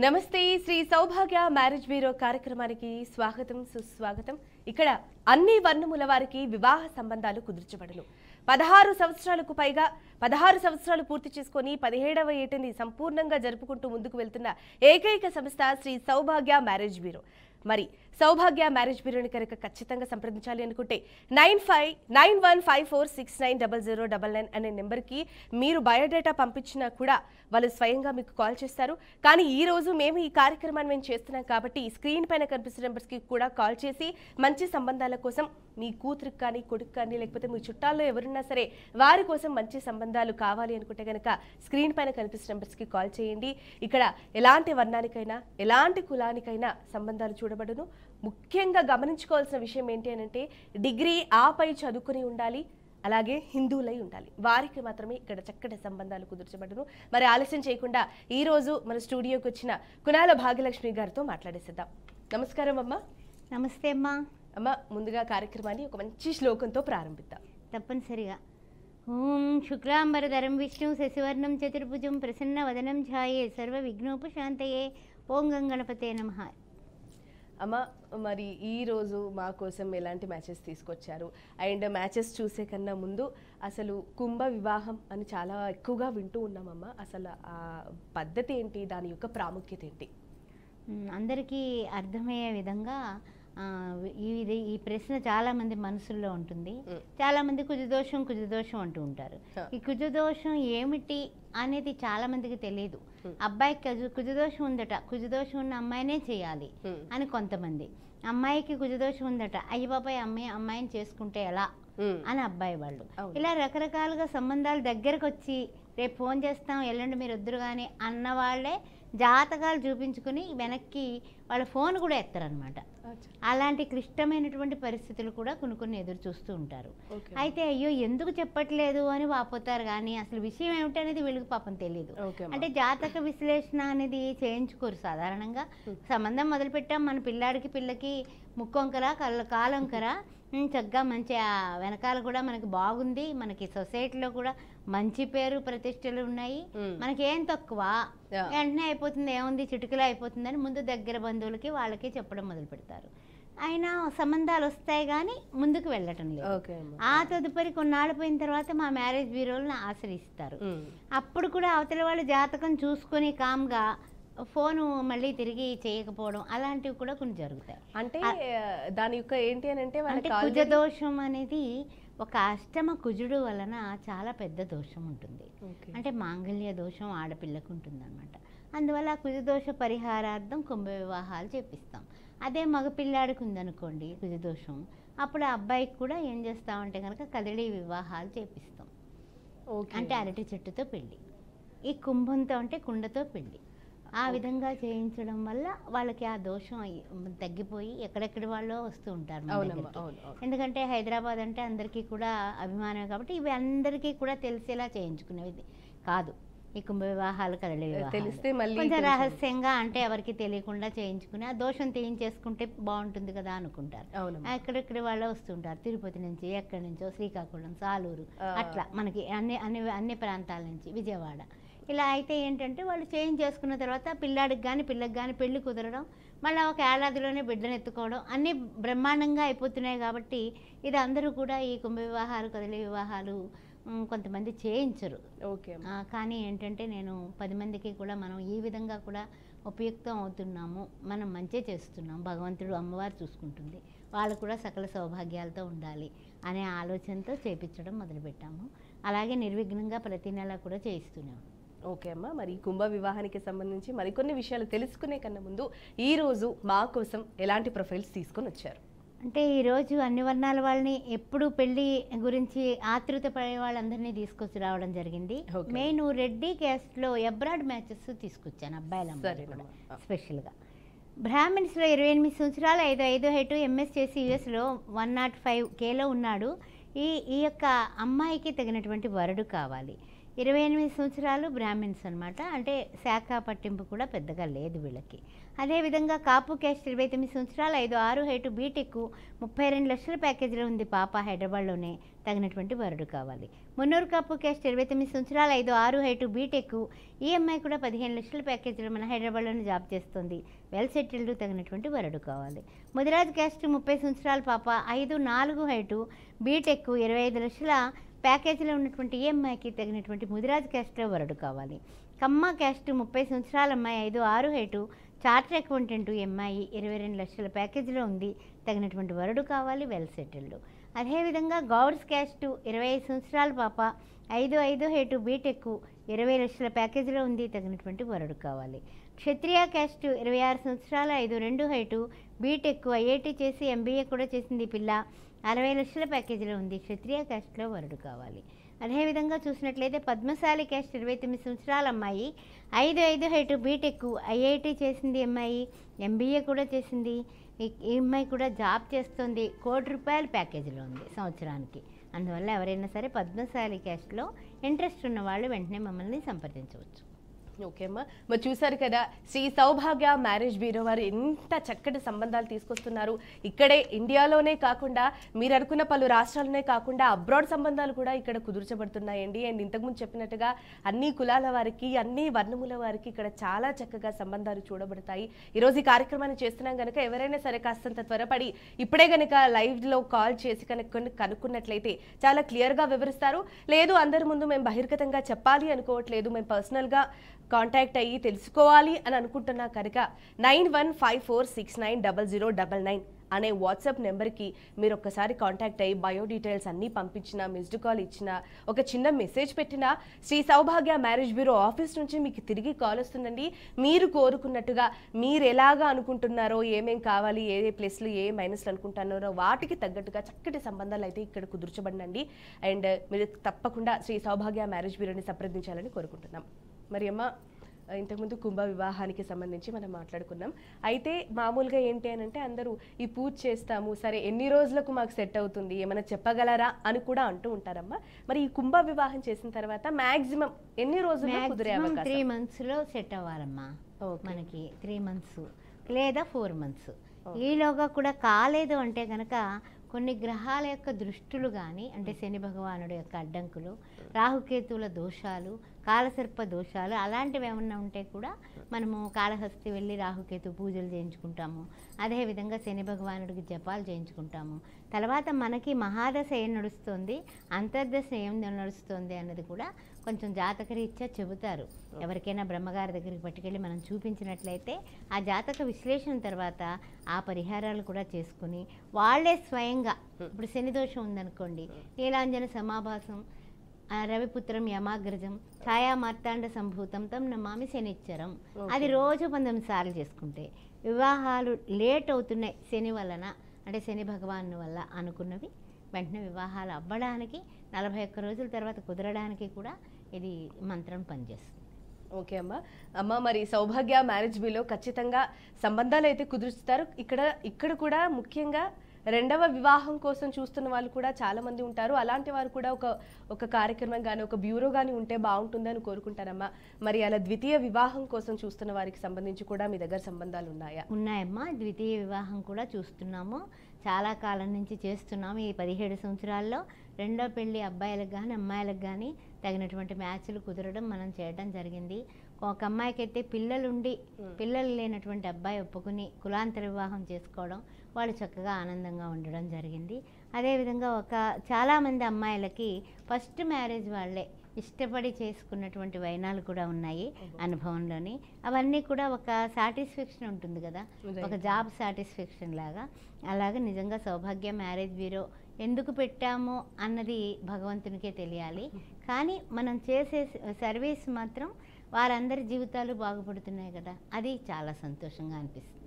నమస్తే శ్రీ సౌభాగ్య marriage bureau కార్యక్రమానికి స్వాగతం సుస్వాగతం. ఇక్కడ అన్ని వర్ణముల వారికి వివాహ సంబంధాలు కుదుర్చబడును. 16 సంవత్సరాలకు పైగా 16 సంవత్సరాలు పూర్తి చేసుకొని 17వ ఏటని సంపూర్ణంగా జరుపుకుంటూ ముందుకు వెళ్తున్న ఏకైక సంస్థ శ్రీ సౌభాగ్య మ్యారేజ్ బ్యూరో. మరి సౌభాగ్య మ్యారేజ్ బ్యూరోని కనుక ఖచ్చితంగా సంప్రదించాలి అనుకుంటే 959154690099 అనే నెంబర్కి మీరు బయోడేటా పంపించినా కూడా వాళ్ళు స్వయంగా మీకు కాల్ చేస్తారు. కానీ ఈ రోజు మేము ఈ కార్యక్రమాన్ని మేము చేస్తున్నాం కాబట్టి స్క్రీన్ పైన కనిపిస్తున్న నెంబర్స్కి కూడా కాల్ చేసి మంచి సంబంధాల కోసం మీ కూతురికి కానీ కొడుకు కానీ లేకపోతే మీ చుట్టాల్లో ఎవరున్నా సరే వారి కోసం మంచి సంబంధాలు కావాలి అనుకుంటే కనుక స్క్రీన్ పైన కనిపిస్తున్న నెంబర్స్కి కాల్ చేయండి. ఇక్కడ ఎలాంటి వర్ణానికైనా ఎలాంటి కులానికైనా సంబంధాలు చూడబడును. ముఖ్యంగా గమనించుకోవాల్సిన విషయం ఏంటి అంటే డిగ్రీ ఆపై చదువుకుని ఉండాలి, అలాగే హిందువులై ఉండాలి. వారికి మాత్రమే ఇక్కడ చక్కటి సంబంధాలు కుదుర్చబడును. మరి ఆలస్యం చేయకుండా ఈ రోజు మన స్టూడియోకి వచ్చిన కునాల భాగ్యలక్ష్మి గారితో మాట్లాడేసిద్దాం. నమస్కారం అమ్మ. నమస్తే అమ్మా. అమ్మ, ముందుగా కార్యక్రమాన్ని ఒక మంచి శ్లోకంతో ప్రారంభిద్దాం. తప్పనిసరిగా. ఓం శుక్లాంబరధరం విష్ణు శశివర్ణం చతుర్భుజం ప్రసన్న వదనం ఛాయే సర్వ విఘ్నోపశాంతయే ఓం గణపతే నమః. అమ్మ, మరి ఈరోజు మా కోసం ఎలాంటి మ్యాచెస్ తీసుకొచ్చారు? అండ్ మ్యాచెస్ చూసే కన్నా ముందు అసలు కుంభ వివాహం అని చాలా ఎక్కువగా వింటూ ఉన్నామమ్మ. అసలు ఆ పద్ధతి ఏంటి, దాని యొక్క ప్రాముఖ్యత ఏంటి? అందరికీ అర్థమయ్యే విధంగా ఈ ప్రశ్న చాలా మంది మనసుల్లో ఉంటుంది. చాలా మంది కుజదోషం అంటూ ఉంటారు. ఈ కుజదోషం ఏమిటి అనేది చాలా మందికి తెలియదు. అబ్బాయికి కుజదోషం ఉందట, కుజదోషం ఉన్న అమ్మాయినే చేయాలి అని కొంతమంది. అమ్మాయికి కుజదోషం ఉందట, అయ్య బాబాయ్ అమ్మాయిని చేసుకుంటే ఎలా అని అబ్బాయి వాళ్ళు. ఇలా రకరకాలుగా సంబంధాలు దగ్గరకు వచ్చి రేపు ఫోన్ చేస్తాం ఎల్లుండి మీరు వద్దురు కానీ అన్న వాళ్ళే జాతకాలు చూపించుకుని వెనక్కి వాళ్ళ ఫోన్ కూడా ఎత్తారనమాట. అలాంటి క్లిష్టమైనటువంటి పరిస్థితులు కూడా కొన్ని ఎదురు చూస్తూ ఉంటారు. అయితే అయ్యో ఎందుకు చెప్పట్లేదు అని వాపోతారు, కానీ అసలు విషయం ఏమిటి అనేది వీళ్ళకి పాపం తెలియదు. అంటే జాతక విశ్లేషణ అనేది చేయించుకోరు సాధారణంగా. సంబంధం మొదలుపెట్టాం, మన పిల్లకి ముక్కొంకర కాలొంకర చక్కగా మంచి వెనకాల కూడా మనకి బాగుంది, మనకి సొసైటీలో కూడా మంచి పేరు ప్రతిష్టలు ఉన్నాయి, మనకి ఏం తక్కువ, వెంటనే అయిపోతుంది, ఏముంది చిటికలో అయిపోతుందని ముందు దగ్గర బంధువులకి వాళ్ళకి చెప్పడం మొదలు పెడతారు. అయినా సంబంధాలు వస్తాయి కానీ ముందుకు వెళ్ళటం లేదు. ఆ తదుపరి కొన్నాళ్ళు పోయిన తర్వాత మా మ్యారేజ్ బ్యూరోలను ఆశ్రయిస్తారు. అప్పుడు కూడా అవతల వాళ్ళు జాతకం చూసుకొని కామ్గా ఫోను మళ్ళీ తిరిగి చేయకపోవడం అలాంటివి కూడా కొన్ని జరుగుతాయి. అంటే దాని యొక్క ఏంటి అని అంటే కుజదోషం అనేది ఒక అష్టమ కుజుడు వలన చాలా పెద్ద దోషం ఉంటుంది. అంటే మాంగళ్య దోషం ఆడపిల్లకు ఉంటుంది అనమాట. అందువల్ల కుజదోష పరిహారార్థం కుంభ వివాహాలు చేపిస్తాం. అదే మగపిల్లాడికి ఉందనుకోండి కుజదోషం, అప్పుడు ఆ అబ్బాయికి కూడా ఏం చేస్తామంటే కనుక కదలి వివాహాలు చేపిస్తాం. అంటే అరటి చెట్టుతో పెళ్ళి, ఈ కుంభంతో అంటే కుండతో పెళ్ళి. ఆ విధంగా చేయించడం వల్ల వాళ్ళకి ఆ దోషం తగ్గిపోయి ఎక్కడెక్కడి వాళ్ళు వస్తూ ఉంటారు. ఎందుకంటే హైదరాబాద్ అంటే అందరికీ కూడా అభిమానమే కాబట్టి ఇవి అందరికీ కూడా తెలిసేలా చేయించుకునేది కాదు. ఈ కుంభ వివాహాలు కదలి తెలిస్తే కొంచెం రహస్యంగా అంటే ఎవరికి తెలియకుండా చేయించుకుని ఆ దోషం తీయించేసుకుంటే బాగుంటుంది కదా అనుకుంటారు. ఎక్కడెక్కడి వాళ్ళు వస్తుంటారు, తిరుపతి నుంచి, ఎక్కడి నుంచో, శ్రీకాకుళం, సాలూరు, అట్లా మనకి అన్ని ప్రాంతాల నుంచి, విజయవాడ. ఇలా అయితే ఏంటంటే వాళ్ళు చేంజ్ చేసుకున్న తర్వాత పిల్లాడికి కానీ పెళ్లి కుదరడం, మళ్ళీ ఒక ఏడాదిలోనే బిడ్డను ఎత్తుకోవడం అన్నీ బ్రహ్మాండంగా అయిపోతున్నాయి. కాబట్టి ఇది అందరూ కూడా ఈ కుంభ వివాహాలు కదలి వివాహాలు కొంతమంది చేయించరు. కానీ ఏంటంటే నేను 10 మందికి కూడా మనం ఈ విధంగా కూడా ఉపయుక్తం అవుతున్నాము, మనం మంచి చేస్తున్నాం, భగవంతుడు అమ్మవారు చూసుకుంటుంది, వాళ్ళు కూడా సకల సౌభాగ్యాలతో ఉండాలి అనే ఆలోచనతో చేయించడం మొదలుపెట్టాము. అలాగే నిర్విఘ్నంగా ప్రతి నెల కూడా చేయిస్తున్నాము. ఓకే అమ్మ, మరి కుంభ వివాహానికి సంబంధించి మరికొన్ని విషయాలు తెలుసుకునే కన్నా ముందు ఈరోజు మా కోసం ఎలాంటి ప్రొఫైల్స్ తీసుకొని వచ్చారు? అంటే ఈరోజు అన్ని వర్ణాల వాళ్ళని ఎప్పుడు పెళ్లి గురించి ఆతృత పడే వాళ్ళందరినీ తీసుకొచ్చి రావడం జరిగింది. మెయిన్ రెడ్డి క్యాస్ట్లో అబ్రాడ్ మ్యాచెస్ తీసుకొచ్చాను అబ్బాయిల స్పెషల్గా. బ్రాహ్మిన్స్లో 28 సంవత్సరాలు 5 హైట్, ఎంఎస్ చేసి యుఎస్లో 105Kలో ఉన్నాడు. ఈ యొక్క అమ్మాయికి తగినటువంటి వరుడు కావాలి. 28 సంవత్సరాలు బ్రాహ్మిన్స్ అనమాట. అంటే శాఖ పట్టింపు కూడా పెద్దగా లేదు వీళ్ళకి. అదేవిధంగా కాపు క్యాస్ట్ 29 సంవత్సరాలు, 5'6" హైటు, బీటెక్, 32 లక్షల ప్యాకేజీలో ఉంది పాప, హైదరాబాద్లోనే, తగినటువంటి వరుడు కావాలి. మున్నూరు కాపు క్యాస్ట్ 29 సంవత్సరాలు, 5'6" హైటు, బీటెక్, ఈ అమ్మాయి కూడా 15 లక్షల ప్యాకేజీలో మన హైదరాబాద్లోనే జాబ్ చేస్తుంది, వెల్ సెటిల్డ్, తగినటువంటి వరుడు కావాలి. ముదిరాజ్ క్యాస్ట్ 30 సంవత్సరాల పాప, 5'4" హైటు, బీటెక్, 25 లక్షల ప్యాకేజీలో ఉన్నటువంటి ఈ అమ్మాయికి తగినటువంటి ముదిరాజ్ క్యాస్ట్లో వరుడు కావాలి. కమ్మ క్యాస్ట్ 30 సంవత్సరాల అమ్మాయి, 5'6" హైటు, చార్టర్ అకౌంటెంట్, ఈ అమ్మాయి 22 లక్షల ప్యాకేజీలో ఉంది, తగినటువంటి వరుడు కావాలి, వెల్ సెటిల్డ్. అదేవిధంగా గౌడ్స్ క్యాస్ట్ 25 సంవత్సరాల పాప, 5'5" హైటు, బీటెక్, 20 లక్షల ప్యాకేజీలో ఉంది, తగినటువంటి వరుడు కావాలి. క్షత్రియ క్యాస్ట్ 26 సంవత్సరాలు, 5'2" హైటు, బీటెక్, ఐఐటి చేసి ఎంబీఏ కూడా చేసింది పిల్ల, 60 లక్షల ప్యాకేజీలో ఉంది, క్షత్రియ క్యాస్ట్లో వరుడు కావాలి. అదేవిధంగా చూసినట్లయితే పద్మశాలి క్యాస్ట్ 29 సంవత్సరాల అమ్మాయి, 5'5" హైటు, బీటెక్, ఐఐటి చేసింది అమ్మాయి, ఎంబీఏ కూడా చేసింది, ఈ అమ్మాయి కూడా జాబ్ చేస్తుంది, ₹1,00,00,000 ప్యాకేజీలో ఉంది సంవత్సరానికి. అందువల్ల ఎవరైనా సరే పద్మశాలి క్యాస్ట్లో ఇంట్రెస్ట్ ఉన్న వాళ్ళు వెంటనే మమ్మల్ని సంప్రదించవచ్చు. ఓకే అమ్మా, మరి చూసారు కదా శ్రీ సౌభాగ్య మ్యారేజ్ బ్యూరో వారు ఎంత చక్కటి సంబంధాలు తీసుకొస్తున్నారు. ఇక్కడే ఇండియాలోనే కాకుండా మీరు అనుకున్న పలు రాష్ట్రాలనే కాకుండా అబ్రాడ్ సంబంధాలు కూడా ఇక్కడ కుదుర్చబడుతున్నాయండి. అండ్ ఇంతకుముందు చెప్పినట్టుగా అన్ని కులాల వారికి, అన్ని వర్ణముల వారికి ఇక్కడ చాలా చక్కగా సంబంధాలు చూడబడతాయి. ఈరోజు ఈ కార్యక్రమాన్ని చేస్తున్నాం కనుక ఎవరైనా సరే కాస్తంత త్వరపడి ఇప్పుడే కనుక లైవ్లో కాల్ చేసి కనుక్కున్నట్లయితే చాలా క్లియర్గా వివరిస్తారు. లేదు అందరి ముందు మేము బహిర్గతంగా చెప్పాలి అనుకోవట్లేదు, మేము పర్సనల్గా కాంటాక్ట్ అయ్యి తెలుసుకోవాలి అని అనుకుంటున్నా కనుక 9154690099 అనే వాట్సాప్ నెంబర్కి మీరు ఒక్కసారి కాంటాక్ట్ అయ్యి బయో డీటెయిల్స్ అన్నీ పంపించిన, మిస్డ్ కాల్ ఇచ్చిన, ఒక చిన్న మెసేజ్ పెట్టినా శ్రీ సౌభాగ్య మ్యారేజ్ బ్యూరో ఆఫీస్ నుంచి మీకు తిరిగి కాల్ వస్తుందండి. మీరు కోరుకున్నట్టుగా మీరు ఎలాగా అనుకుంటున్నారో, ఏమేం కావాలి, ఏ ప్లస్లు ఏ మైనస్లు అనుకుంటున్నారో వాటికి తగ్గట్టుగా చక్కటి సంబంధాలు అయితే ఇక్కడ కుదుర్చబడినండి. అండ్ మీరు తప్పకుండా శ్రీ సౌభాగ్య మ్యారేజ్ బ్యూరోని సంప్రదించాలని కోరుకుంటున్నాం. మరి అమ్మ, ఇంతకుముందు కుంభ వివాహానికి సంబంధించి మనం మాట్లాడుకున్నాం. అయితే మామూలుగా ఏంటి అని అంటే అందరూ ఈ పూజ చేస్తాము, సరే ఎన్ని రోజులకు మాకు సెట్ అవుతుంది, ఏమైనా చెప్పగలరా అని కూడా అంటూ ఉంటారమ్మా. మరి ఈ కుంభ వివాహం చేసిన తర్వాత మాక్సిమం ఎన్ని రోజుల్లో కుదిరే అవకాశం? 3 monthsలో సెట్ అవ్వాలమ్మా. మనకి 3 months లేదా 4 months. ఈలోగా కూడా కాలేదు అంటే కనుక కొన్ని గ్రహాల యొక్క దృష్టులు కానీ, అంటే శని భగవానుడు యొక్క అడ్డంకులు, రాహుకేతువుల దోషాలు, కాలసర్ప దోషాలు అలాంటివి ఏమన్నా ఉంటే కూడా మనము కాళహస్తి వెళ్ళి రాహుకేతు పూజలు చేయించుకుంటాము. అదేవిధంగా శని భగవానుడికి జపాలు చేయించుకుంటాము. తర్వాత మనకి మహాదశ ఏం నడుస్తుంది, అంతర్దశ ఏం నడుస్తుంది అన్నది కూడా కొంచెం జాతకరీత్యా చెబుతారు. ఎవరికైనా బ్రహ్మగారి దగ్గరికి పట్టుకెళ్ళి మనం చూపించినట్లయితే ఆ జాతక విశ్లేషణ తర్వాత ఆ పరిహారాలు కూడా చేసుకుని వాళ్ళే స్వయంగా, ఇప్పుడు శని దోషం ఉందనుకోండి, నీలాంజన సమాభాసం, రవిపుత్రం యమాగ్రజం, ఛాయా మార్తాండ సంభూతం తం నమామి శనిచ్చరం, అది రోజు 19 సార్లు చేసుకుంటే వివాహాలు లేట్ అవుతున్నాయి శని వలన, అంటే శని భగవాను వల్ల అనుకున్నవి వెంటనే వివాహాలు అవ్వడానికి 41 రోజుల తర్వాత కుదరడానికి కూడా ఇది మంత్రం పనిచేస్తుంది. ఓకే అమ్మా. అమ్మ, మరి సౌభాగ్య మ్యారేజ్ బ్యూరోలో ఖచ్చితంగా సంబంధాలు అయితే కుదురుస్తారు. ఇక్కడ కూడా ముఖ్యంగా రెండవ వివాహం కోసం చూస్తున్న వాళ్ళు కూడా చాలా మంది ఉంటారు. అలాంటి వారు కూడా ఒక కార్యక్రమం కానీ ఒక బ్యూరో కానీ ఉంటే బాగుంటుందని కోరుకుంటారమ్మా. మరి అలా ద్వితీయ వివాహం కోసం చూస్తున్న వారికి సంబంధించి కూడా మీ దగ్గర సంబంధాలు ఉన్నాయా? ఉన్నాయమ్మా, ద్వితీయ వివాహం కూడా చూస్తున్నాము, చాలా కాలం నుంచి చేస్తున్నాము. ఈ 17 సంవత్సరాల్లో రెండో పెళ్లి అబ్బాయిలకు కానీ అమ్మాయిలకు కానీ తగినటువంటి మ్యాచ్లు కుదరడం మనం చేయడం జరిగింది. ఒక అమ్మాయికి అయితే పిల్లలు లేనటువంటి అబ్బాయి ఒప్పుకుని కులాంతర వివాహం చేసుకోవడం, వాళ్ళు చక్కగా ఆనందంగా ఉండడం జరిగింది. అదేవిధంగా చాలామంది అమ్మాయిలకి ఫస్ట్ మ్యారేజ్ వాళ్ళే ఇష్టపడి చేసుకున్నటువంటి వైనాలు కూడా ఉన్నాయి అనుభవంలోని. అవన్నీ కూడా ఒక సాటిస్ఫాక్షన్ ఉంటుంది కదా, ఒక జాబ్ సాటిస్ఫాక్షన్ లాగా. అలాగే నిజంగా సౌభాగ్య మ్యారేజ్ బ్యూరో ఎందుకు పెట్టాము అన్నది భగవంతునికే తెలియాలి. కానీ మనం చేసే సర్వీస్ మాత్రం వారందరి జీవితాలు బాగుపడుతున్నాయి కదా, అది చాలా సంతోషంగా అనిపిస్తుంది.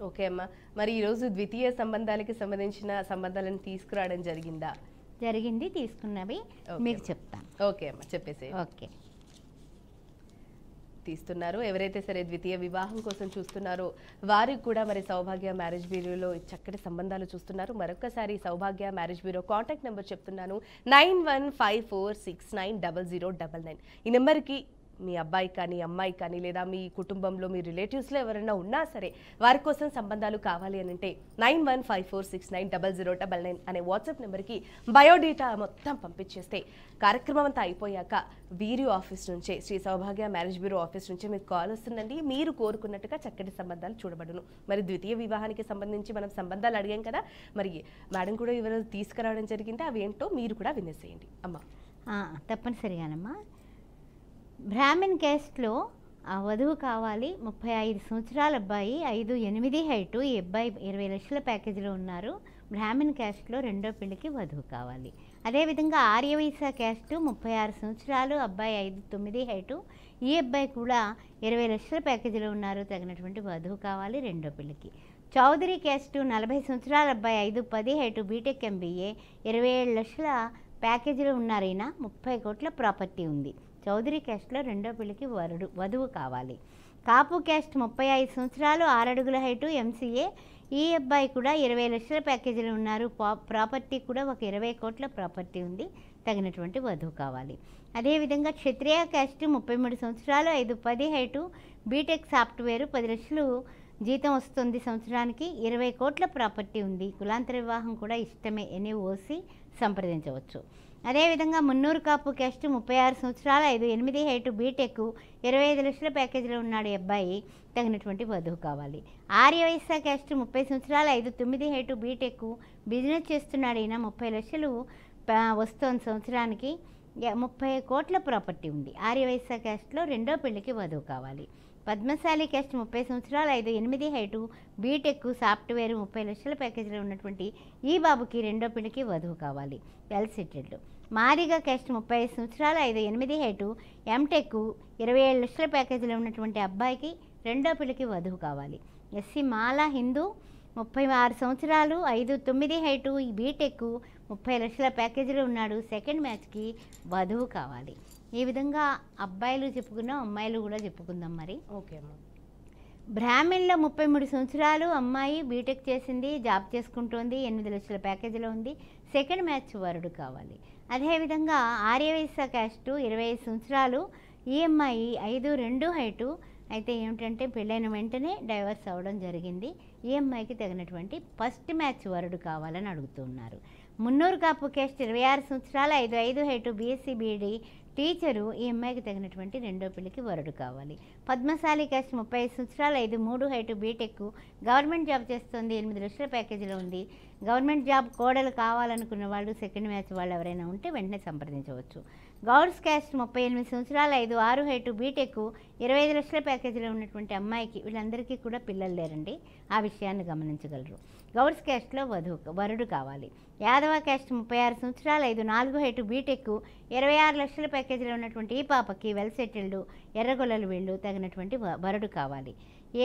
ఓకే అమ్మా, మరి ఈరోజు ద్వితీయ సంబంధాలకి సంబంధించిన సంబంధాలను తీసుకురావడం జరిగిందా? జరిగింది, తీసుకున్నవి మీకు చెప్తాను. ఓకే అమ్మా, చెప్పేసి. ఓకే, తీస్తున్నారు. ఎవరైతే సరే ద్వితీయ వివాహం కోసం చూస్తున్నారో వారికి కూడా మరి సౌభాగ్య మ్యారేజ్ బ్యూరోలో చక్కటి సంబంధాలు చూస్తున్నారు. మరొకసారి సౌభాగ్య మ్యారేజ్ బ్యూరో కాంటాక్ట్ నెంబర్ చెప్తున్నాను, 9154690099. ఈ నెంబర్కి మీ అబ్బాయి కానీ అమ్మాయి కానీ లేదా మీ కుటుంబంలో మీ రిలేటివ్స్లో ఎవరైనా ఉన్నా సరే వారి కోసం సంబంధాలు కావాలి అని అంటే 9154690099 అనే వాట్సాప్ నెంబర్కి బయోడేటా మొత్తం పంపించేస్తే కార్యక్రమం అంతా అయిపోయాక వీరి ఆఫీస్ నుంచే, శ్రీ సౌభాగ్య మ్యారేజ్ బ్యూరో ఆఫీస్ నుంచే మీకు కాల్ వస్తుందండి. మీరు కోరుకున్నట్టుగా చక్కటి సంబంధాలు చూడబడును. మరి ద్వితీయ వివాహానికి సంబంధించి మనం సంబంధాలు అడిగాం కదా, మరి మేడం కూడా వివరాలు తీసుకురావడం జరిగింది. అవి ఏంటో మీరు కూడా వినేసేయండి అమ్మా. తప్పనిసరిగానమ్మా. బ్రాహ్మణ్ క్యాస్ట్లో వధువు కావాలి, 35 సంవత్సరాల అబ్బాయి, 5'8" హైటు, ఈ అబ్బాయి 20 లక్షల ప్యాకేజీలో ఉన్నారు. బ్రాహ్మణ్ క్యాస్ట్లో రెండో పెళ్లికి వధువు కావాలి. అదేవిధంగా ఆర్యవైశ్య క్యాస్టు 36 సంవత్సరాలు, అబ్బాయి 5'9" హైటు, ఈ అబ్బాయి కూడా 20 లక్షల ప్యాకేజీలో ఉన్నారు. తగినటువంటి వధువు కావాలి రెండో పెళ్లికి. చౌదరి క్యాస్టు 40 సంవత్సరాల అబ్బాయి, 5'10" హైటు, బీటెక్ MBA, 27 లక్షల ప్యాకేజీలో ఉన్నారైనా 30 కోట్ల ప్రాపర్టీ ఉంది. చౌదరి క్యాస్ట్లో రెండో పెళ్లికి వధువు కావాలి. కాపు క్యాస్ట్ 35 సంవత్సరాలు, 6 అడుగుల హైటు, MCA, ఈ అబ్బాయి కూడా 20 లక్షల ప్యాకేజీలు ఉన్నారు. ప్రాపర్టీ కూడా ఒక 20 కోట్ల ప్రాపర్టీ ఉంది. తగినటువంటి వధువు కావాలి. అదేవిధంగా క్షత్రియ క్యాస్ట్ 33 సంవత్సరాలు, 5'10" హైటు, బీటెక్ సాఫ్ట్వేర్, 10 లక్షలు జీతం వస్తుంది సంవత్సరానికి, 20 కోట్ల ప్రాపర్టీ ఉంది. కులాంతర వివాహం కూడా ఇష్టమే, NOC సంప్రదించవచ్చు. అదేవిధంగా మున్నూరు కాపు క్యాస్ట్ 36 సంవత్సరాలు, 5'8" హైటు, బీటెక్, 25 లక్షల ప్యాకేజీలో ఉన్నాడు ఈ అబ్బాయి. తగినటువంటి వధువు కావాలి. ఆర్యవైశ్య క్యాస్ట్ 30 సంవత్సరాలు, 5'9" హైటు, బీటెక్, బిజినెస్ చేస్తున్నాడు ఈయన, 30 లక్షలు వస్తుంది సంవత్సరానికి, 30 కోట్ల ప్రాపర్టీ ఉంది. ఆర్యవైశ్య క్యాస్ట్లో రెండో పెళ్లికి వధువు కావాలి. పద్మశాలి క్యాస్ట్ 30 సంవత్సరాలు, 5'8" హైటు, బీటెక్, సాఫ్ట్వేర్, 30 లక్షల ప్యాకేజీలో ఉన్నటువంటి ఈ బాబుకి రెండో పెళ్లికి వధువు కావాలి. Well settled. మాదిగ క్యాస్ట్ 35 సంవత్సరాలు, 5'8" హైటు, ఎంటెక్, 27 లక్షల ప్యాకేజీలో ఉన్నటువంటి అబ్బాయికి రెండో పెళ్లికి వధువు కావాలి. ఎస్సీ మాల హిందూ 36 సంవత్సరాలు, 5'9" హైటు, బీటెక్, 30 లక్షల ప్యాకేజీలో ఉన్నాడు. సెకండ్ మ్యాచ్కి వధువు కావాలి. ఈ విధంగా అబ్బాయిలు చెప్పుకున్నాం, అమ్మాయిలు కూడా చెప్పుకుందాం. మరి ఓకే అమ్మా. బ్రాహ్మణ్లో 33 సంవత్సరాలు, అమ్మాయి బీటెక్ చేసింది, జాబ్ చేసుకుంటోంది, 8 లక్షల ప్యాకేజీలో ఉంది. సెకండ్ మ్యాచ్ వరుడు కావాలి. అదేవిధంగా ఆర్యవైశ్య క్యాస్టు 25 సంవత్సరాలు, ఈ అమ్మాయి 5'2" హైటు, అయితే ఏమిటంటే పెళ్ళైన వెంటనే డైవర్స్ అవ్వడం జరిగింది. ఈ అమ్మాయికి తగినటువంటి ఫస్ట్ మ్యాచ్ వరుడు కావాలని అడుగుతున్నారు. మున్నూరు కాపు క్యాస్ట్ 26 సంవత్సరాలు, 5'5" హైటు, BSc BD, టీచరు, ఈ అమ్మాయికి తగినటువంటి రెండో పెళ్లికి వరుడు కావాలి. పద్మశాలి క్యాస్ట్ 35 సంవత్సరాలు, 5'3" హైటు, బీటెక్, గవర్నమెంట్ జాబ్ చేస్తుంది, 8 లక్షల ప్యాకేజీలో ఉంది. గవర్నమెంట్ జాబ్ కోడలు కావాలనుకున్న వాళ్ళు, సెకండ్ మ్యాచ్ వాళ్ళు ఎవరైనా ఉంటే వెంటనే సంప్రదించవచ్చు. గౌడ్స్ క్యాస్ట్ 38 సంవత్సరాలు, 5'6" హైటు, బీటెక్, 25 లక్షల ప్యాకేజీలో ఉన్నటువంటి అమ్మాయికి, వీళ్ళందరికీ కూడా పిల్లలు లేరండి, ఆ విషయాన్ని గమనించగలరు. గౌడ్స్ క్యాస్ట్లో వరుడు కావాలి. యాదవ క్యాస్ట్ 36 సంవత్సరాలు, 5'4" హైటు, బీటెక్, 26 లక్షల ప్యాకేజీలో ఉన్నటువంటి ఈ పాపకి వెల్ సెటిల్డ్, ఎర్రగొల్లలు వీళ్ళు, తగినటువంటి వరుడు కావాలి.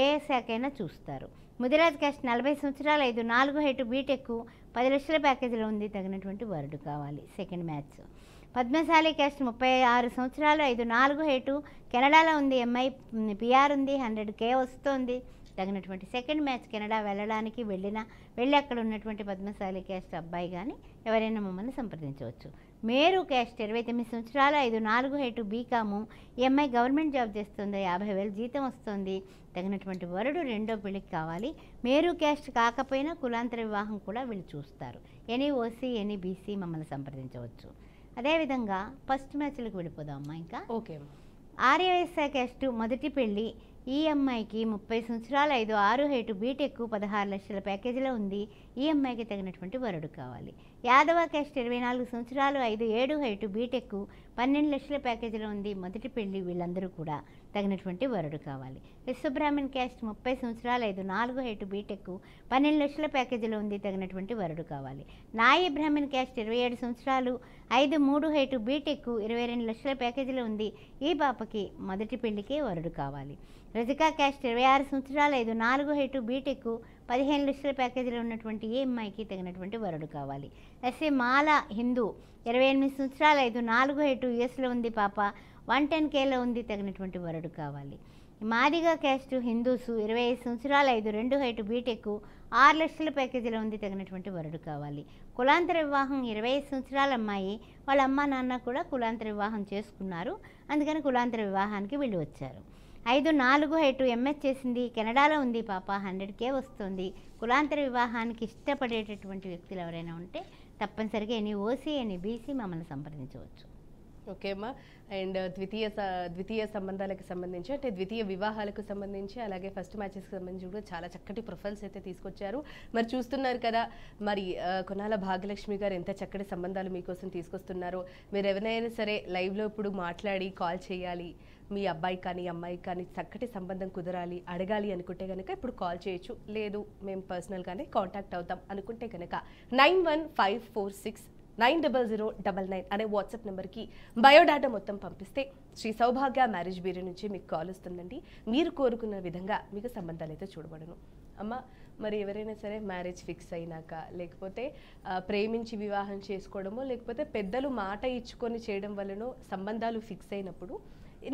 ఏ శాఖైనా చూస్తారు. ముదిరాజ్ క్యాస్ట్ 40 సంవత్సరాలు, 5'4" హైటు, బీటెక్, 10 లక్షల ప్యాకేజీలో ఉంది. తగినటువంటి వరుడు కావాలి. Second match. పద్మశాలి క్యాస్ట్ 36 సంవత్సరాలు, 5'4" హైటు, కెనడాలో ఉంది, ఎంఐ PR ఉంది, 100K వస్తుంది. తగినటువంటి సెకండ్ మ్యాచ్ కెనడా వెళ్ళడానికి వెళ్ళి అక్కడ ఉన్నటువంటి పద్మశాలి క్యాస్ట్ అబ్బాయి కానీ ఎవరైనా మమ్మల్ని సంప్రదించవచ్చు. మేరు క్యాస్ట్ 29 సంవత్సరాలు, 5'4" హైటు, బీకాము, ఎంఐ గవర్నమెంట్ జాబ్ చేస్తుంది, 50,000 జీతం వస్తుంది. తగినటువంటి వరుడు రెండో పెళ్లికి కావాలి. మేరు క్యాస్ట్ కాకపోయినా కులాంతర వివాహం కూడా వీళ్ళు చూస్తారు. NOC NBC మమ్మల్ని సంప్రదించవచ్చు. అదేవిధంగా ఫస్ట్ మ్యాచ్లకు వెళ్ళిపోదాం అమ్మా. ఇంకా ఓకే. ఆర్యవైశ్య క్యాస్టు మొదటి పెళ్ళి, ఈ అమ్మాయికి 30 సంవత్సరాలు, 5'6" హైటు, బీటెక్, 16 లక్షల ప్యాకేజీలో ఉంది. ఈ అమ్మాయికి తగినటువంటి వరుడు కావాలి. యాదవ క్యాస్ట్ 24 సంవత్సరాలు, 5'7" హైటు, బీటెక్, 12 లక్షల ప్యాకేజీలో ఉంది. మొదటి పెళ్లి, వీళ్ళందరూ కూడా తగినటువంటి వరుడు కావాలి. విశ్వబ్రాహ్మణ్ క్యాస్ట్ 30 సంవత్సరాలు, 5'4" హైటు, బీటెక్, 12 లక్షల ప్యాకేజీలో ఉంది. తగినటువంటి వరుడు కావాలి. నాయి బ్రాహ్మణ్ క్యాస్ట్ 27 సంవత్సరాలు, 5'3" హైటు, బీటెక్, 22 లక్షల ప్యాకేజీలో ఉంది. ఈ పాపకి మొదటి పెళ్లికే వరుడు కావాలి. రజికా క్యాస్ట్ 26 సంవత్సరాలు, 5'4" హైటు, బీటెక్, 15 లక్షల ప్యాకేజీలో ఉన్నటువంటి ఏ అమ్మాయికి తగినటువంటి వరుడు కావాలి. ఎస్ఏ మాల హిందూ 28 సంవత్సరాలు 5 4 హైటు యుఎస్లో ఉంది పాప 110Kలో ఉంది తగినటువంటి వరుడు కావాలి. మాదిగా క్యాస్ట్ హిందూసు 25 సంవత్సరాలు 5 2 హైటు బీటెక్ 6 లక్షల ప్యాకేజీలో ఉంది తగినటువంటి వరుడు కావాలి. కులాంతర వివాహం 25 సంవత్సరాల అమ్మాయి, వాళ్ళ అమ్మ నాన్న కూడా కులాంతర వివాహం చేసుకున్నారు, అందుకని కులాంతర వివాహానికి వీళ్ళు వచ్చారు. 5 4 హైటు ఎంఎస్ చేసింది, కెనడాలో ఉంది పాప 100K వస్తుంది. కులాంతర వివాహానికి ఇష్టపడేటటువంటి వ్యక్తులు ఎవరైనా ఉంటే తప్పనిసరిగా ఎనీ ఓసీ ఎనీ బీసీ మమ్మల్ని సంప్రదించవచ్చు. ఓకే అమ్మా. అండ్ ద్వితీయ సంబంధాలకు సంబంధించి అంటే ద్వితీయ వివాహాలకు సంబంధించి అలాగే ఫస్ట్ మ్యాచెస్కి సంబంధించి కూడా చాలా చక్కటి ప్రొఫైల్స్ అయితే తీసుకొచ్చారు. మరి చూస్తున్నారు కదా, మరి కొనాల భాగ్యలక్ష్మి గారు ఎంత చక్కటి సంబంధాలు మీకోసం తీసుకొస్తున్నారో. మీరు ఎవరైనా సరే లైవ్లో ఇప్పుడు మాట్లాడి కాల్ చేయాలి, మీ అబ్బాయి కానీ అమ్మాయి కానీ చక్కటి సంబంధం కుదరాలి అడగాలి అనుకుంటే కనుక ఇప్పుడు కాల్ చేయొచ్చు. లేదు మేము పర్సనల్గానే కాంటాక్ట్ అవుతాం అనుకుంటే కనుక 9154690099 అనే వాట్సాప్ నెంబర్కి బయోడాటా మొత్తం పంపిస్తే శ్రీ సౌభాగ్య మ్యారేజ్ బ్యూరో నుంచి మీకు కాల్ వస్తుందండి. మీరు కోరుకున్న విధంగా మీకు సంబంధాలు అయితే చూడబడను. అమ్మ, మరి ఎవరైనా సరే మ్యారేజ్ ఫిక్స్ అయినాక లేకపోతే ప్రేమించి వివాహం చేసుకోవడమో లేకపోతే పెద్దలు మాట ఇచ్చుకొని చేయడం వలన సంబంధాలు ఫిక్స్ అయినప్పుడు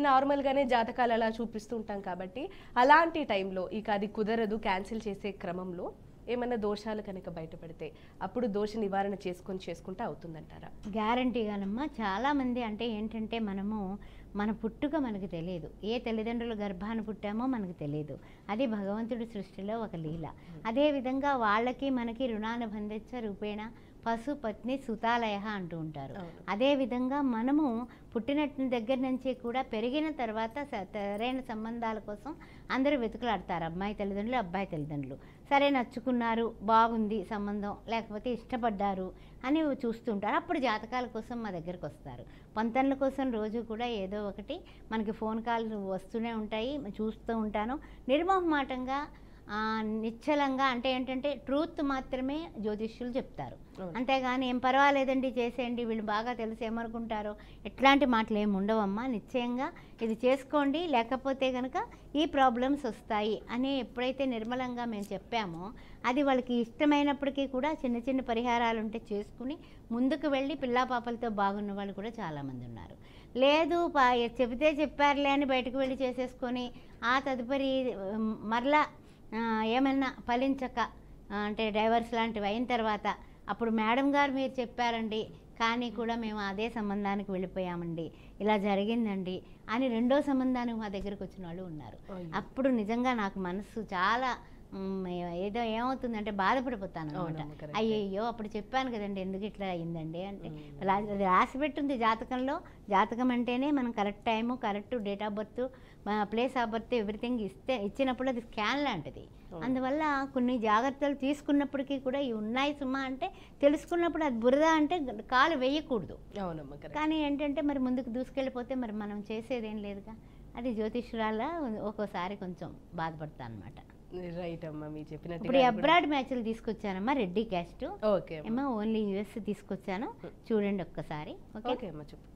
నార్మల్గానే జాతకాలు అలా చూపిస్తూ ఉంటాం కాబట్టి అలాంటి టైంలో ఇక అది కుదరదు క్యాన్సిల్ చేసే క్రమంలో ఏమైనా దోషాలు కనుక బయటపడితే అప్పుడు దోష నివారణ చేసుకుంటే అవుతుందంటారా? గ్యారంటీగానమ్మా. చాలామంది అంటే ఏంటంటే మన పుట్టుక మనకు తెలియదు, ఏ తల్లిదండ్రుల గర్భాన పుట్టామో మనకు తెలియదు, అది భగవంతుడి సృష్టిలో ఒక లీల. అదేవిధంగా వాళ్ళకి మనకి రుణాన్ని బంధించ రూపేణ పశు పత్ని సుతాలయ అంటూ ఉంటారు. అదేవిధంగా మనము పుట్టిన దగ్గర నుంచి కూడా పెరిగిన తర్వాత సరైన సంబంధాల కోసం అందరూ వెతుకులాడతారు, అమ్మాయి తల్లిదండ్రులు అబ్బాయి తల్లిదండ్రులు. సరే నచ్చుకున్నారు, బాగుంది సంబంధం, లేకపోతే ఇష్టపడ్డారు అని చూస్తుంటారు. అప్పుడు జాతకాల కోసం మా దగ్గరకు వస్తారు. పంతన్ల కోసం రోజు కూడా ఏదో ఒకటి మనకి ఫోన్ కాల్స్ వస్తూనే ఉంటాయి, చూస్తూ ఉంటాను. నిర్మోహమాటంగా నిశ్చలంగా అంటే ఏంటంటే ట్రూత్ మాత్రమే జ్యోతిష్యులు చెప్తారు, అంతేగాని ఏం పర్వాలేదండి చేసేయండి వీళ్ళు బాగా తెలిసి ఏమనుకుంటారో ఎట్లాంటి మాటలు ఏమి ఉండవమ్మా. నిశ్చయంగా ఇది చేసుకోండి, లేకపోతే కనుక ఈ ప్రాబ్లమ్స్ వస్తాయి అని ఎప్పుడైతే నిర్మలంగా మేము చెప్పామో అది వాళ్ళకి ఇష్టమైనప్పటికీ కూడా చిన్న చిన్న పరిహారాలు ఉంటే చేసుకుని ముందుకు వెళ్ళి పిల్లా పాపలతో బాగున్న వాళ్ళు కూడా చాలామంది ఉన్నారు. లేదు చెబితే చెప్పారులే అని బయటకు వెళ్ళి చేసేసుకొని ఆ తదుపరి మరలా ఏమన్నా ఫలించక అంటే డైవర్స్ లాంటివి అయిన తర్వాత అప్పుడు మేడం గారు మీరు చెప్పారండి కానీ కూడా మేము అదే సంబంధానికి వెళ్ళిపోయామండి, ఇలా జరిగిందండి అని రెండో సంబంధానికి మా దగ్గరకు వచ్చిన వాళ్ళు ఉన్నారు. అప్పుడు నిజంగా నాకు మనసు చాలా ఏదో ఏమవుతుందంటే బాధపడిపోతాను అనమాట. అయ్యయ్యో అప్పుడు చెప్పాను కదండి ఎందుకు ఇట్లా అయిందండి అంటే అది రాసి పెట్టుంది జాతకంలో. జాతకం అంటేనే మనం correct time correct date of birth place of birth everything ఇచ్చినప్పుడు అది స్కాన్ లాంటిది. అందువల్ల కొన్ని జాగ్రత్తలు తీసుకున్నప్పటికీ కూడా ఇవి ఉన్నాయి సుమా అంటే తెలుసుకున్నప్పుడు అది బురద అంటే కాలు వేయకూడదు. కానీ ఏంటంటే మరి ముందుకు దూసుకెళ్ళిపోతే మరి మనం చేసేదేం లేదుగా. అది జ్యోతిష్యురాల ఒక్కోసారి కొంచెం బాధపడతా అనమాట. రైట్ అమ్మా, మీరు చెప్పినట్టు ఇప్పుడు అబ్రాడ్ మ్యాచ్లు తీసుకొచ్చానమ్మా, రెడ్డి క్యాస్ట్ ఏమో ఓన్లీ యుఎస్ తీసుకొచ్చాను, చూడండి ఒక్కసారి. ఓకే అమ్మా చెప్పు.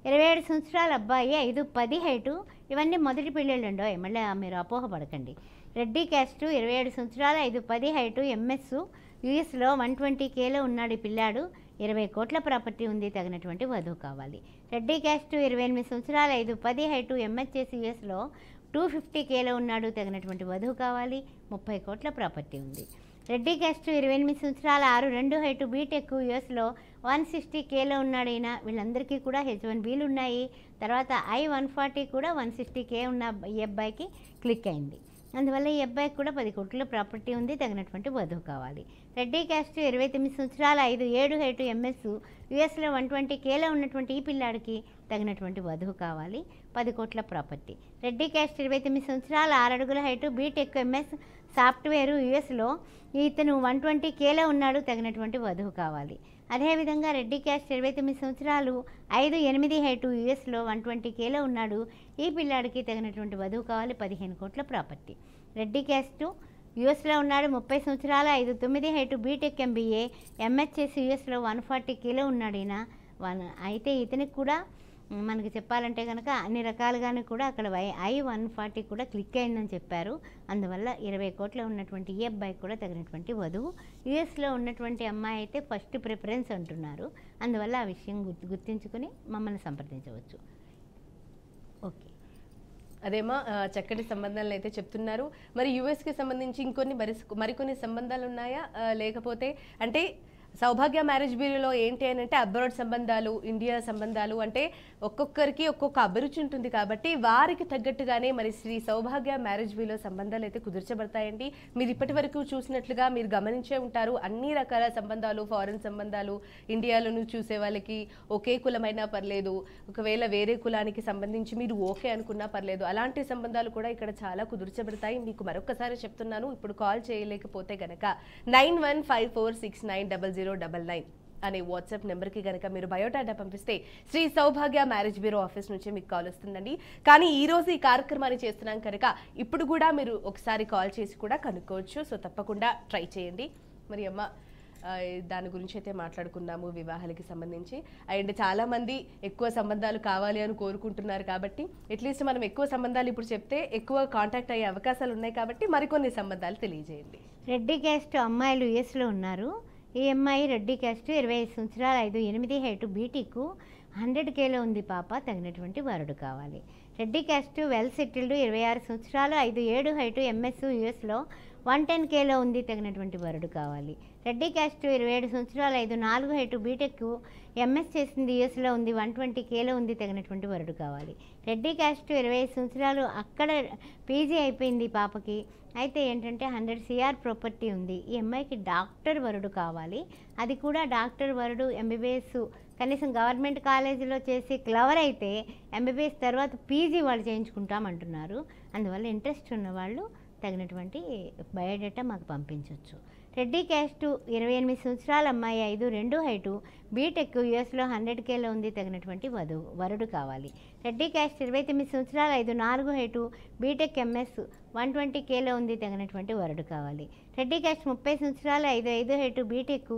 27 సంవత్సరాల అబ్బాయి 5'10" హైటు. ఇవన్నీ మొదటి పెళ్ళిళ్ళండో, మళ్ళీ మీరు అపోహపడకండి. రెడ్డి క్యాస్ట్ 27 సంవత్సరాలు 5'10" హైటు, ఎంఎస్ యుఎస్లో 120Kలో ఉన్నాడు ఈ పిల్లాడు. 20 కోట్ల ప్రాపర్టీ ఉంది, తగినటువంటి వధువు కావాలి. రెడ్డి క్యాస్ట్ 28 సంవత్సరాలు 5'10" హైటు, ఎంఎస్ చేసి యుఎస్లో 250Kలో ఉన్నాడు, తగినటువంటి వధువు కావాలి. 30 కోట్ల ప్రాపర్టీ ఉంది. రెడ్డి క్యాస్ట్ 28 సంవత్సరాల 6'2" హైటు, బీటెక్ యుఎస్లో 160Kలో ఉన్నాడు ఈయన. వీళ్ళందరికీ కూడా H1Bలు ఉన్నాయి. తర్వాత I-140 కూడా 160K ఉన్న ఈ అబ్బాయికి క్లిక్ అయింది. అందువల్ల ఈ అబ్బాయికి కూడా 10 కోట్ల ప్రాపర్టీ ఉంది, తగినటువంటి వధువు కావాలి. రెడ్డి క్యాస్ట్ 29 సంవత్సరాల 5'7" హైటు, ఎంఎస్ యుఎస్లో 120Kలో ఉన్నటువంటి ఈ పిల్లాడికి తగినటువంటి వధువు కావాలి. 10 కోట్ల ప్రాపర్టీ. రెడ్డి క్యాస్ట్ 29 సంవత్సరాల 6 అడుగుల హైటు, బీటెక్ ఎంఎస్ సాఫ్ట్వేర్ యుఎస్లో ఇతను 120Kలో ఉన్నాడు, తగినటువంటి వధువు కావాలి. అదేవిధంగా రెడ్డి క్యాస్ట్ 29 సంవత్సరాలు 5'8" హైటు, యుఎస్లో 120Kలో ఉన్నాడు, ఈ పిల్లాడికి తగినటువంటి వధువు కావాలి. 15 కోట్ల ప్రాపర్టీ. రెడ్డి క్యాస్ట్ యుఎస్లో ఉన్నాడు, 30 సంవత్సరాల 5'9" హైటు, బీటెక్ ఎంబీఏ ఎంహెచ్ఎస్ యుఎస్లో 140Kలో ఉన్నాడు ఈయన. అయితే ఇతనికి కూడా మనకి చెప్పాలంటే కనుక అన్ని రకాలుగానే కూడా అక్కడ I-140 కూడా క్లిక్ అయిందని చెప్పారు. అందువల్ల 20 కోట్ల ఉన్నటువంటి ఈ అబ్బాయి కూడా తగినటువంటి వధువు. యుఎస్లో ఉన్నటువంటి అమ్మాయి అయితే ఫస్ట్ ప్రిఫరెన్స్ అంటున్నారు. అందువల్ల ఆ విషయం గుర్తించుకొని మమ్మల్ని సంప్రదించవచ్చు. ఓకే, అదేమో చక్కటి సంబంధాలను అయితే చెప్తున్నారు. మరి యుఎస్కి సంబంధించి మరికొన్ని సంబంధాలు ఉన్నాయా, లేకపోతే అంటే సౌభాగ్య మ్యారేజ్ బ్యూరోలో ఏంటి అని అంటే అబ్రాడ్ సంబంధాలు, ఇండియా సంబంధాలు, అంటే ఒక్కొక్కరికి ఒక్కొక్క అభిరుచి ఉంటుంది కాబట్టి వారికి తగ్గట్టుగానే మరి శ్రీ సౌభాగ్య మ్యారేజ్ బ్యూరో సంబంధాలు అయితే కుదుర్చబడతాయండి. మీరు ఇప్పటి వరకు చూసినట్లుగా మీరు గమనించే ఉంటారు, అన్ని రకాల సంబంధాలు, ఫారెన్ సంబంధాలు, ఇండియాలోనూ చూసే వాళ్ళకి ఒకే కులమైనా పర్లేదు, ఒకవేళ వేరే కులానికి సంబంధించి మీరు ఓకే అనుకున్నా పర్లేదు, అలాంటి సంబంధాలు కూడా ఇక్కడ చాలా కుదుర్చబడతాయి. మీకు మరొకసారి చెప్తున్నాను, ఇప్పుడు కాల్ చేయలేకపోతే గనక 9154690099 అనే వాట్సాప్ నెంబర్కి కనుక మీరు బయోడాటా పంపిస్తే శ్రీ సౌభాగ్య మ్యారేజ్ బ్యూరో ఆఫీస్ నుంచి మీకు కాల్ వస్తుందండి. కానీ ఈ రోజు ఈ కార్యక్రమాన్ని చేస్తున్నాం కనుక ఇప్పుడు కూడా మీరు ఒకసారి కాల్ చేసి కూడా కనుక్కోవచ్చు. సో తప్పకుండా ట్రై చేయండి. మరి అమ్మ, దాని గురించి అయితే మాట్లాడుకున్నాము, వివాహాలకి సంబంధించి. అండ్ చాలామంది ఎక్కువ సంబంధాలు కావాలి అని కోరుకుంటున్నారు కాబట్టి అట్లీస్ట్ మనం ఎక్కువ సంబంధాలు ఇప్పుడు చెప్తే ఎక్కువ కాంటాక్ట్ అయ్యే అవకాశాలు ఉన్నాయి కాబట్టి మరికొన్ని సంబంధాలు తెలియజేయండి. రెడ్డి క్యాస్ట్ అమ్మాయిలు యుఎస్లో ఉన్నారు. ఈ అమ్మాయి రెడ్డి క్యాస్ట్, 25 సంవత్సరాలు, 5'8" హైటు, బీటెక్, 100Kలో ఉంది పాప, తగినటువంటి వరుడు కావాలి. రెడ్డి క్యాస్ట్, వెల్ సెటిల్డ్, 26 సంవత్సరాలు, 5'7" హైటు, ఎంఎస్ యుఎస్లో, 110Kలో ఉంది, తగినటువంటి వరుడు కావాలి. రెడ్డి క్యాస్ట్, 27 సంవత్సరాలు, 5'4" హైటు, బీటెక్, ఎంఎస్ చేసింది, యుఎస్లో ఉంది, 120Kలో ఉంది, తగినటువంటి వరుడు కావాలి. రెడ్డి క్యాస్ట్, 25 సంవత్సరాలు, అక్కడ పీజీ అయిపోయింది పాపకి. అయితే ఏంటంటే 100 CR ప్రాపర్టీ ఉంది. ఈ అమ్మాయికి డాక్టర్ వరుడు కావాలి. అది కూడా డాక్టర్ వరుడు ఎంబీబీఎస్ కనీసం గవర్నమెంట్ కాలేజీలో చేసి క్లవర్ అయితే ఎంబీబీఎస్ తర్వాత పీజీ వాళ్ళు చేయించుకుంటామంటున్నారు. అందువల్ల ఇంట్రెస్ట్ ఉన్నవాళ్ళు తగినటువంటి బయోడేటా మాకు పంపించవచ్చు. రెడ్డి క్యాస్ట్, 28 సంవత్సరాల అమ్మాయి, 5'2" హైటు, బీటెక్, యుఎస్లో, 100Kలో ఉంది, తగినటువంటి వరుడు కావాలి. రెడ్డి క్యాస్ట్, 29 సంవత్సరాలు, 5'4" హైటు, బీటెక్, ఎంఎస్, 120Kలో ఉంది, తగినటువంటి వరుడు కావాలి. రెడ్డి క్యాస్ట్, 30 సంవత్సరాలు, 5'5" హైటు, బీటెక్,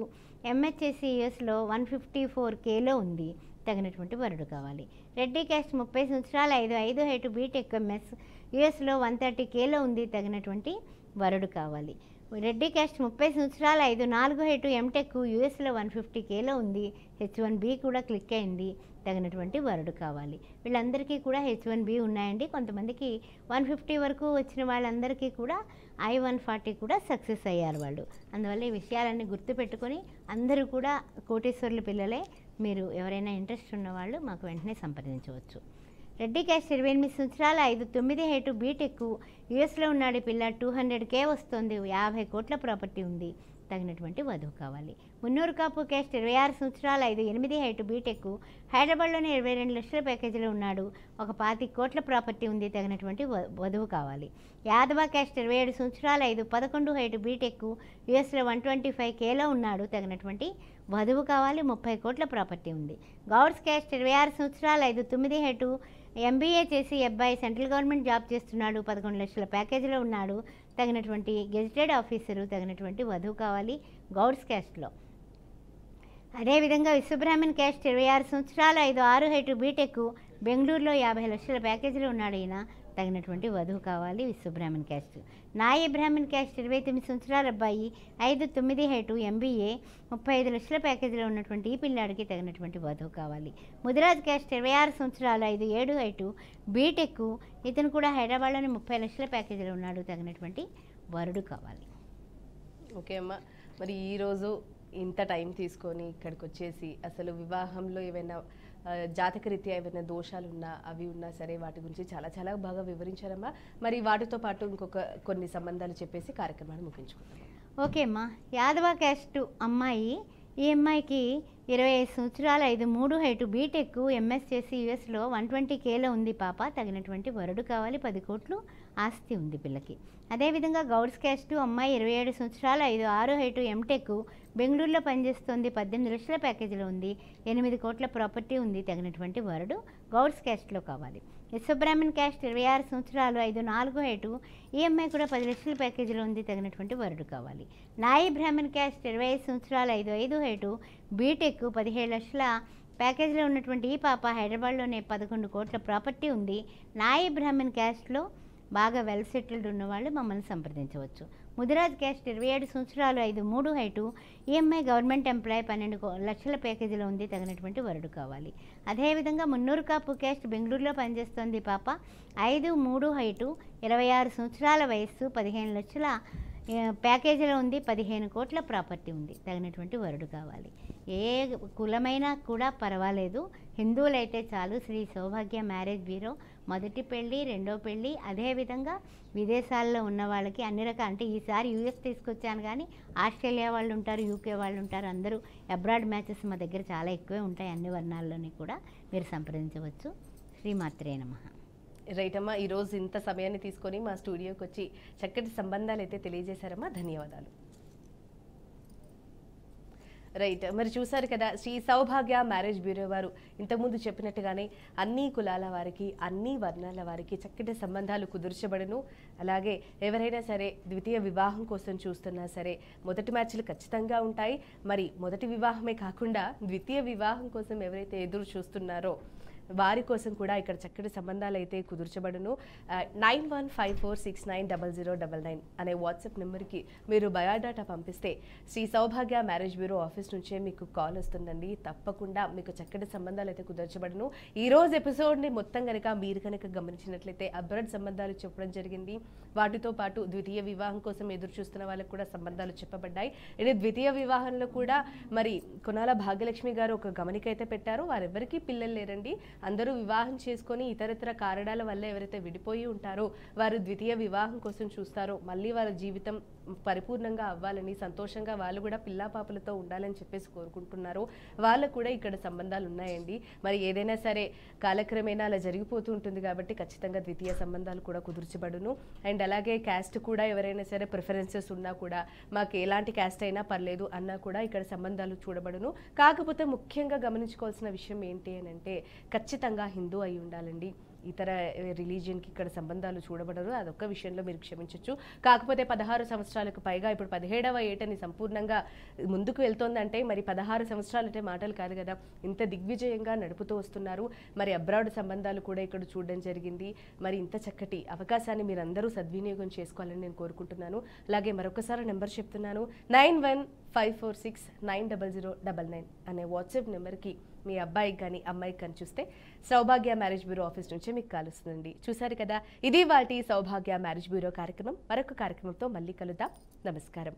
ఎంఎస్ చేసి యుఎస్లో, 154Kలో ఉంది, తగినటువంటి వరుడు కావాలి. రెడ్డి క్యాస్ట్, 30 సంవత్సరాలు, 5'5" హైటు, బీటెక్, ఎంఎస్, యుఎస్లో, 130Kలో ఉంది, తగినటువంటి వరుడు కావాలి. రెడ్డి క్యాస్ట్, 30 సంవత్సరాలు, 5'4" హైటు, ఎంటెక్, యుఎస్లో, 150Kలో ఉంది, H1B కూడా క్లిక్ అయింది, తగినటువంటి వరుడు కావాలి. వీళ్ళందరికీ కూడా H1B ఉన్నాయండి. కొంతమందికి 150 వరకు వచ్చిన వాళ్ళందరికీ కూడా I-140 కూడా సక్సెస్ అయ్యారు వాళ్ళు. అందువల్ల ఈ విషయాలన్నీ గుర్తుపెట్టుకొని అందరూ కూడా కోటేశ్వర్ల పిల్లలే. మీరు ఎవరైనా ఇంట్రెస్ట్ ఉన్నవాళ్ళు మాకు వెంటనే సంప్రదించవచ్చు. రెడ్డి క్యాస్ట్, 28 సంవత్సరాలు, 5'9" హైటు, బీటెక్, యుఎస్లో ఉన్నాడు పిల్ల, 200K వస్తుంది, 50 కోట్ల ప్రాపర్టీ ఉంది, తగినటువంటి వధువు కావాలి. మున్నూరు కాపు క్యాస్ట్, 26 సంవత్సరాలు, 5'8" హైటు, బీటెక్, హైదరాబాద్లోనే 22 లక్షల ప్యాకేజీలో ఉన్నాడు, 25 కోట్ల ప్రాపర్టీ ఉంది, తగినటువంటి వధువు కావాలి. యాదవ క్యాస్ట్, 27 సంవత్సరాలు, 5'11" హైటు, బీటెక్, యుఎస్లో, 125Kలో ఉన్నాడు, తగినటువంటి వధువు కావాలి, 30 కోట్ల ప్రాపర్టీ ఉంది. గౌడ్స్ క్యాస్ట్, 26 సంవత్సరాలు, 5'9" హైటు, ఎంబీఏ చేసి అబ్బాయి సెంట్రల్ గవర్నమెంట్ జాబ్ చేస్తున్నాడు, 11 లక్షల ప్యాకేజీలో ఉన్నాడు, తగినటువంటి గెజిటెడ్ ఆఫీసరు, తగినటువంటి వధువు కావాలి గౌడ్స్ క్యాస్ట్లో. అదేవిధంగా విశ్వబ్రాహ్మణ్ క్యాస్ట్, 26 సంవత్సరాలు, 5'6" హైటు, బీటెక్, బెంగళూరులో, 50 లక్షల ప్యాకేజీలో ఉన్నాడు ఈయన, తగినటువంటి వధువు కావాలి విశ్వబ్రాహ్మణ్ క్యాస్ట్. నాయి బ్రాహ్మణ్ క్యాస్ట్, 29 సంవత్సరాల అబ్బాయి, 5'9" హైటు, ఎంబీఏ, 35 లక్షల ప్యాకేజీలో ఉన్నటువంటి ఈ పిల్లాడికి తగినటువంటి వధువు కావాలి. ముదిరాజ్ క్యాస్ట్, 26 సంవత్సరాలు, 5'7" హైటు, బీటెక్, ఇతను కూడా హైదరాబాద్లోని 30 లక్షల ప్యాకేజీలో ఉన్నాడు, తగినటువంటి వరుడు కావాలి. ఓకే అమ్మ, మరి ఈరోజు ఇంత టైం తీసుకొని ఇక్కడికి వచ్చేసి అసలు వివాహంలో ఏమైనా జాతకరీత్యా ఏమైనా దోషాలు ఉన్నా అవి ఉన్నా సరే వాటి గురించి చాలా చాలా బాగా వివరించారమ్మా. మరి వాటితో పాటు కొన్ని సంబంధాలు చెప్పేసి కార్యక్రమాన్ని ముగించుకుందాం. ఓకే అమ్మా, యాదవ క్యాస్ట్ అమ్మాయి, ఈ అమ్మాయికి 25 సంవత్సరాలు, 5'3" హైటు, బీటెక్, ఎంఎస్ చేసి యుఎస్లో, 120Kలో ఉంది పాప, తగినటువంటి వరుడు కావాలి, 10 కోట్లు ఆస్తి ఉంది పిల్లకి. అదేవిధంగా గౌడ్స్ క్యాస్ట్ అమ్మాయి, 27 సంవత్సరాలు, 5'6" హైటు, ఎంటెక్, బెంగళూరులో పనిచేస్తుంది, 18 లక్షల ప్యాకేజీలో ఉంది, 8 కోట్ల ప్రాపర్టీ ఉంది, తగినటువంటి వరుడు గౌడ్స్ క్యాస్ట్లో కావాలి. విశ్వబ్రాహ్మణ్ క్యాస్ట్, 26 సంవత్సరాలు, 5'4" హైటు, ఈ అమ్మాయి కూడా 10 లక్షల ప్యాకేజీలో ఉంది, తగినటువంటి వరుడు కావాలి. నాయి బ్రాహ్మణ్ క్యాస్ట్, 25 సంవత్సరాలు, 5'5" హైటు, బీటెక్, 17 లక్షల ప్యాకేజీలో ఉన్నటువంటి ఈ పాప హైదరాబాద్లోనే 11 కోట్ల ప్రాపర్టీ ఉంది. నాయి బ్రాహ్మణ్ క్యాస్ట్లో బాగా వెల్ సెటిల్డ్ ఉన్నవాళ్ళు మమ్మల్ని సంప్రదించవచ్చు. ముదిరాజ్ క్యాస్ట్ 27 సంవత్సరాలు 5'3" హైటు, ఈఎంఐ గవర్నమెంట్ ఎంప్లాయ్ 12 లక్షల ప్యాకేజీలో ఉంది. తగినటువంటి వరుడు కావాలి. అదేవిధంగా మున్నూరు కాపు క్యాస్ట్ బెంగళూరులో పనిచేస్తుంది పాప, 5'3" హైటు, 26 సంవత్సరాల వయస్సు, 15 లక్షల ప్యాకేజీలో ఉంది. 15 కోట్ల ప్రాపర్టీ ఉంది. తగినటువంటి వరుడు కావాలి. ఏ కులమైనా కూడా పర్వాలేదు, హిందువులైతే చాలు. శ్రీ సౌభాగ్య మ్యారేజ్ బ్యూరో మొదటి పెళ్ళి, రెండో పెళ్ళి, అదేవిధంగా విదేశాల్లో ఉన్న వాళ్ళకి అన్ని రకాల, అంటే ఈసారి యూఎస్ తీసుకొచ్చాను కానీ ఆస్ట్రేలియా వాళ్ళు ఉంటారు, యూకే వాళ్ళు ఉంటారు, అందరూ అబ్రాడ్ మ్యాచెస్ మా దగ్గర చాలా ఎక్కువే ఉంటాయి. అన్ని వర్ణాల్లోని కూడా మీరు సంప్రదించవచ్చు. శ్రీమాత్రే నమః. రైట్ అమ్మా, ఈరోజు ఇంత సమయాన్ని తీసుకొని మా స్టూడియోకి వచ్చి చక్కటి సంబంధాలు అయితే తెలియజేశారమ్మా, ధన్యవాదాలు. రైట్, మరి చూసారు కదా శ్రీ సౌభాగ్య మ్యారేజ్ బ్యూరో వారు ఇంతకుముందు చెప్పినట్టుగానే అన్ని కులాల వారికి, అన్ని వర్ణాల వారికి చక్కటి సంబంధాలు కుదుర్చబడును. అలాగే ఎవరైనా సరే ద్వితీయ వివాహం కోసం చూస్తున్నా సరే మొదటి మ్యాచ్లు ఖచ్చితంగా ఉంటాయి. మరి మొదటి వివాహమే కాకుండా ద్వితీయ వివాహం కోసం ఎవరైతే ఎదురు చూస్తున్నారో వారి కోసం కూడా ఇక్కడ చక్కటి సంబంధాలు అయితే కుదుర్చబడును. 9154690099 అనే వాట్సాప్ నెంబర్కి మీరు బయోడాటా పంపిస్తే శ్రీ సౌభాగ్య మ్యారేజ్ బ్యూరో ఆఫీస్ నుంచే మీకు కాల్ వస్తుందండి. తప్పకుండా మీకు చక్కటి సంబంధాలు అయితే కుదర్చబడును. ఈ రోజు ఎపిసోడ్ని మొత్తం కనుక మీరు కనుక గమనించినట్లయితే అబ్రాడ్ సంబంధాలు చెప్పడం జరిగింది. వాటితో పాటు ద్వితీయ వివాహం కోసం ఎదురు చూస్తున్న వాళ్ళకు కూడా సంబంధాలు చెప్పబడ్డాయి. ఇది ద్వితీయ వివాహంలో కూడా మరి కొనాల భాగ్యలక్ష్మి గారు ఒక గమనిక అయితే పెట్టారు. వారెవరికీ పిల్లలు లేరండి, అందరూ వివాహం చేసుకొని ఇతరతర కారణాల వల్ల ఎవరైతే విడిపోయి ఉంటారో వారు ద్వితీయ వివాహం కోసం చూస్తారో మళ్ళీ వారి జీవితం పరిపూర్ణంగా అవ్వాలని, సంతోషంగా వాళ్ళు కూడా పిల్లాపాపలతో ఉండాలని చెప్పేసి కోరుకుంటున్నారు. వాళ్ళకు కూడా ఇక్కడ సంబంధాలు ఉన్నాయండి. మరి ఏదైనా సరే కాలక్రమేణా అలా జరిగిపోతూ ఉంటుంది కాబట్టి ఖచ్చితంగా ద్వితీయ సంబంధాలు కూడా కుదుర్చబడును. అండ్ అలాగే క్యాస్ట్ కూడా ఎవరైనా సరే ప్రిఫరెన్సెస్ ఉన్నా కూడా మాకు ఎలాంటి క్యాస్ట్ అయినా పర్లేదు అన్నా కూడా ఇక్కడ సంబంధాలు చూడబడును. కాకపోతే ముఖ్యంగా గమనించుకోవాల్సిన విషయం ఏంటి అని అంటే ఖచ్చితంగా హిందూ అయి ఉండాలండి. ఇతర రిలీజియన్కి ఇక్కడ సంబంధాలు చూడబడరు. అదొక్క విషయంలో మీరు క్షమించవచ్చు. కాకపోతే 16 సంవత్సరాలకు పైగా ఇప్పుడు 17వ ఏటని సంపూర్ణంగా ముందుకు వెళ్తోందంటే మరి 16 సంవత్సరాలు అంటే మాటలు కాదు కదా, ఇంత దిగ్విజయంగా నడుపుతూ వస్తున్నారు. మరి అబ్రాడ్ సంబంధాలు కూడా ఇక్కడ చూడడం జరిగింది. మరి ఇంత చక్కటి అవకాశాన్ని మీరందరూ సద్వినియోగం చేసుకోవాలని నేను కోరుకుంటున్నాను. అలాగే మరొకసారి నెంబర్ చెప్తున్నాను, 9154690099 అనే వాట్సాప్ నెంబర్కి మీ అబ్బాయికి కానీ అమ్మాయికి కానీ చూస్తే సౌభాగ్య మ్యారేజ్ బ్యూరో ఆఫీస్ నుంచే మీకు కాలుస్తుందండి. చూసారు కదా, ఇది వాటి సౌభాగ్య మ్యారేజ్ బ్యూరో కార్యక్రమం. మరొక కార్యక్రమంతో మళ్ళీ కలుద్దాం. నమస్కారం.